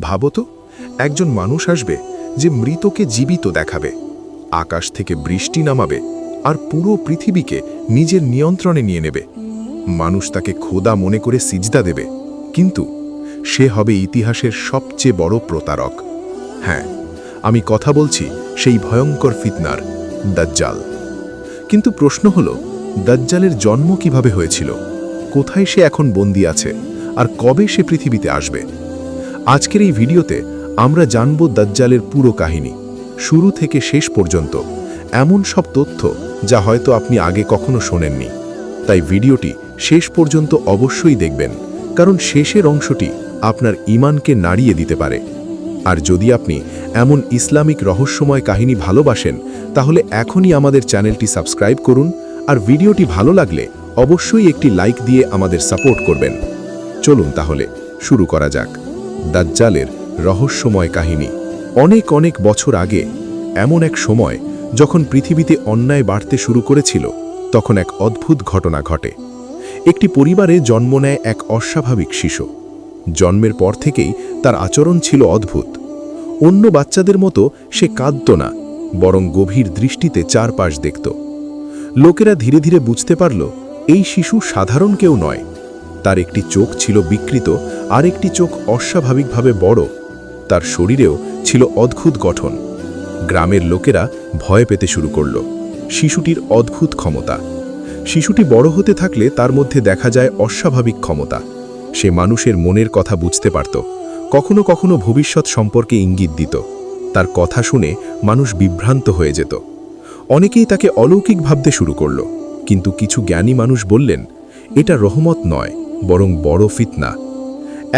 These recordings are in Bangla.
ভাবো তো, একজন মানুষ আসবে যে মৃতকে জীবিত দেখাবে, আকাশ থেকে বৃষ্টি নামাবে আর পুরো পৃথিবীকে নিজের নিয়ন্ত্রণে নিয়ে নেবে। মানুষ তাকে খোদা মনে করে সিজদা দেবে, কিন্তু সে হবে ইতিহাসের সবচেয়ে বড় প্রতারক। হ্যাঁ, আমি কথা বলছি সেই ভয়ঙ্কর ফিতনার, দাজ্জাল। কিন্তু প্রশ্ন হলো, দাজ্জালের জন্ম কিভাবে হয়েছিল, কোথায় সে এখন বন্দী আছে, আর কবে সে পৃথিবীতে আসবে? আজকের এই ভিডিওতে আমরা জানব দাজ্জালের পুরো কাহিনী, শুরু থেকে শেষ পর্যন্ত, এমন সব তথ্য যা হয়তো আপনি আগে কখনো শোনেননি। তাই ভিডিওটি শেষ পর্যন্ত অবশ্যই দেখবেন, কারণ শেষের অংশটি আপনার ঈমানকে নাড়িয়ে দিতে পারে। আর যদি আপনি এমন ইসলামিক রহস্যময় কাহিনী ভালোবাসেন, তাহলে এখনই আমাদের চ্যানেলটি সাবস্ক্রাইব করুন, আর ভিডিওটি ভালো লাগলে অবশ্যই একটি লাইক দিয়ে আমাদের সাপোর্ট করবেন। চলুন তাহলে শুরু করা যাক দাজ্জালের রহস্যময় কাহিনী। অনেক অনেক বছর আগে, এমন এক সময় যখন পৃথিবীতে অন্যায় বাড়তে শুরু করেছিল, তখন এক অদ্ভুত ঘটনা ঘটে। একটি পরিবারে জন্ম নেয় এক অস্বাভাবিক শিশু। জন্মের পর থেকেই তার আচরণ ছিল অদ্ভুত। অন্য বাচ্চাদের মতো সে কাঁদত না, বরং গভীর দৃষ্টিতে চারপাশ দেখত। লোকেরা ধীরে ধীরে বুঝতে পারল, এই শিশু সাধারণ কেউ নয়। তার একটি চোখ ছিল বিকৃত, আর একটি চোখ অস্বাভাবিকভাবে বড়। তার শরীরেও ছিল অদ্ভুত গঠন। গ্রামের লোকেরা ভয় পেতে শুরু করল শিশুটির অদ্ভুত ক্ষমতা। শিশুটি বড় হতে থাকলে তার মধ্যে দেখা যায় অস্বাভাবিক ক্ষমতা। সে মানুষের মনের কথা বুঝতে পারত, কখনো কখনো ভবিষ্যৎ সম্পর্কে ইঙ্গিত দিত। তার কথা শুনে মানুষ বিভ্রান্ত হয়ে যেত। অনেকেই তাকে অলৌকিক ভাবতে শুরু করল, কিন্তু কিছু জ্ঞানী মানুষ বললেন, এটা রহমত নয়, বরং বড় ফিতনা।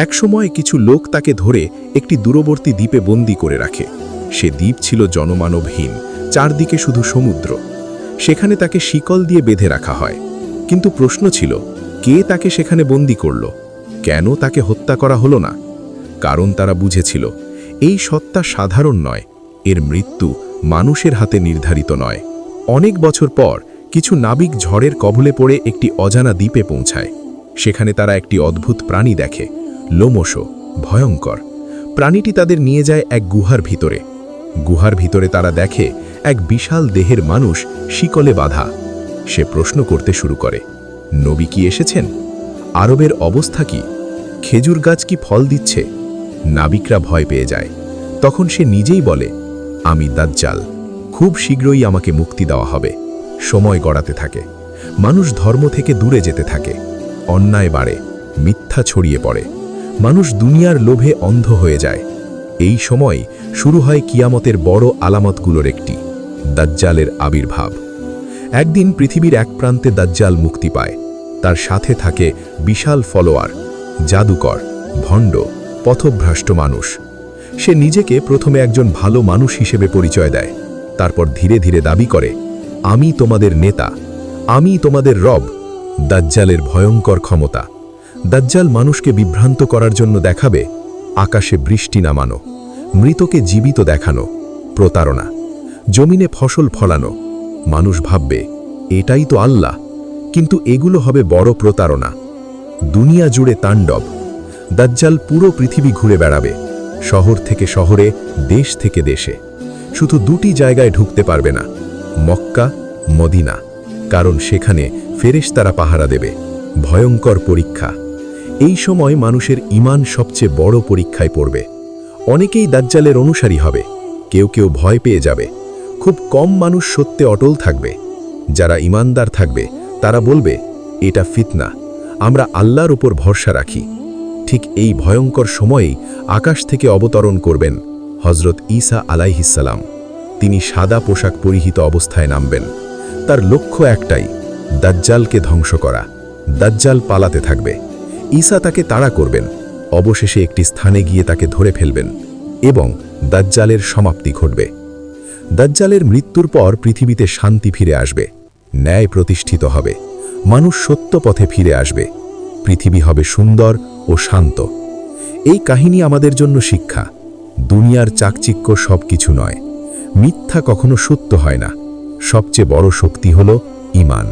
একসময় কিছু লোক তাকে ধরে একটি দূরবর্তী দ্বীপে বন্দী করে রাখে। সে দ্বীপ ছিল জনমানবহীন, চারদিকে শুধু সমুদ্র। সেখানে তাকে শিকল দিয়ে বেঁধে রাখা হয়। কিন্তু প্রশ্ন ছিল, কে তাকে সেখানে বন্দী করল? কেন তাকে হত্যা করা হলো না? কারণ তারা বুঝেছিল, এই সত্তা সাধারণ নয়, এর মৃত্যু মানুষের হাতে নির্ধারিত নয়। অনেক বছর পর কিছু নাবিক ঝড়ের কবলে পড়ে একটি অজানা দ্বীপে পৌঁছায়। সেখানে তারা একটি অদ্ভুত প্রাণী দেখে, লোমশ, ভয়ঙ্কর। প্রাণীটি তাদের নিয়ে যায় এক গুহার ভিতরে। গুহার ভিতরে তারা দেখে এক বিশাল দেহের মানুষ শিকলে বাঁধা। সে প্রশ্ন করতে শুরু করে, নবী কি এসেছেন? আরবের অবস্থা কি? খেজুর গাছ কি ফল দিচ্ছে? নাবিকরা ভয় পেয়ে যায়। তখন সে নিজেই বলে, আমি দাজ্জাল, খুব শীঘ্রই আমাকে মুক্তি দেওয়া হবে। সময় গড়াতে থাকে। মানুষ ধর্ম থেকে দূরে যেতে থাকে। অন্যায় বাড়ে, মিথ্যা ছড়িয়ে পড়ে। মানুষ দুনিয়ার লোভে অন্ধ হয়ে যায়। এই সময় শুরু হয় কিয়ামতের বড় আলামতগুলোর একটি, দাজ্জালের আবির্ভাব। একদিন পৃথিবীর এক প্রান্তে দাজ্জাল মুক্তি পায়। তার সাথে থাকে বিশাল ফলোয়ার, জাদুকর, ভণ্ড, পথভ্রষ্ট মানুষ। সে নিজেকে প্রথমে একজন ভালো মানুষ হিসেবে পরিচয় দেয়। তারপর ধীরে ধীরে দাবি করে, আমি তোমাদের নেতা, আমি তোমাদের রব। দাজ্জালের ভয়ঙ্কর ক্ষমতা। দাজ্জাল মানুষকে বিভ্রান্ত করার জন্য দেখাবে আকাশে বৃষ্টি নামানো, মৃতকে জীবিত দেখানো, প্রতারণা, জমিনে ফসল ফলানো। মানুষ ভাববে, এটাই তো আল্লাহ, কিন্তু এগুলো হবে বড় প্রতারণা। দুনিয়া জুড়ে তাণ্ডব। দাজ্জাল পুরো পৃথিবী ঘুরে বেড়াবে, শহর থেকে শহরে, দেশ থেকে দেশে। শুধু দুটি জায়গায় ঢুকতে পারবে না, মক্কা, মদিনা, কারণ সেখানে ফেরেশতারা পাহারা দেবে। ভয়ঙ্কর পরীক্ষা। এই সময় মানুষের ঈমান সবচেয়ে বড় পরীক্ষায় পড়বে। অনেকেই দাজ্জালের অনুসারী হবে, কেউ কেউ ভয় পেয়ে যাবে। খুব কম মানুষ সত্যে অটল থাকবে। যারা ঈমানদার থাকবে তারা বলবে, এটা ফিতনা, আমরা আল্লাহর উপর ভরসা রাখি। ঠিক এই ভয়ঙ্কর সময়েই আকাশ থেকে অবতরণ করবেন হযরত ঈসা আলাইহিসসালাম। তিনি সাদা পোশাক পরিহিত অবস্থায় নামবেন। তার লক্ষ্য একটাই, দাজ্জালকে ধ্বংস করা। দাজ্জাল পালাতে থাকবে। ঈসা তাকে তাড়া করবেন। অবশেষে একটি স্থানে গিয়ে তাকে ধরে ফেলবেন এবং দাজ্জালের সমাপ্তি ঘটবে। দাজ্জালের মৃত্যুর পর পৃথিবীতে শান্তি ফিরে আসবে, ন্যায় প্রতিষ্ঠিত হবে, মানুষ সত্য পথে ফিরে আসবে, পৃথিবী হবে সুন্দর ও শান্ত। এই কাহিনী আমাদের জন্য শিক্ষা। দুনিয়ার চাকচিক্য সবকিছু নয়, মিথ্যা কখনো সত্য হয় না। সবচেয়ে বড় শক্তি হলো ঈমান।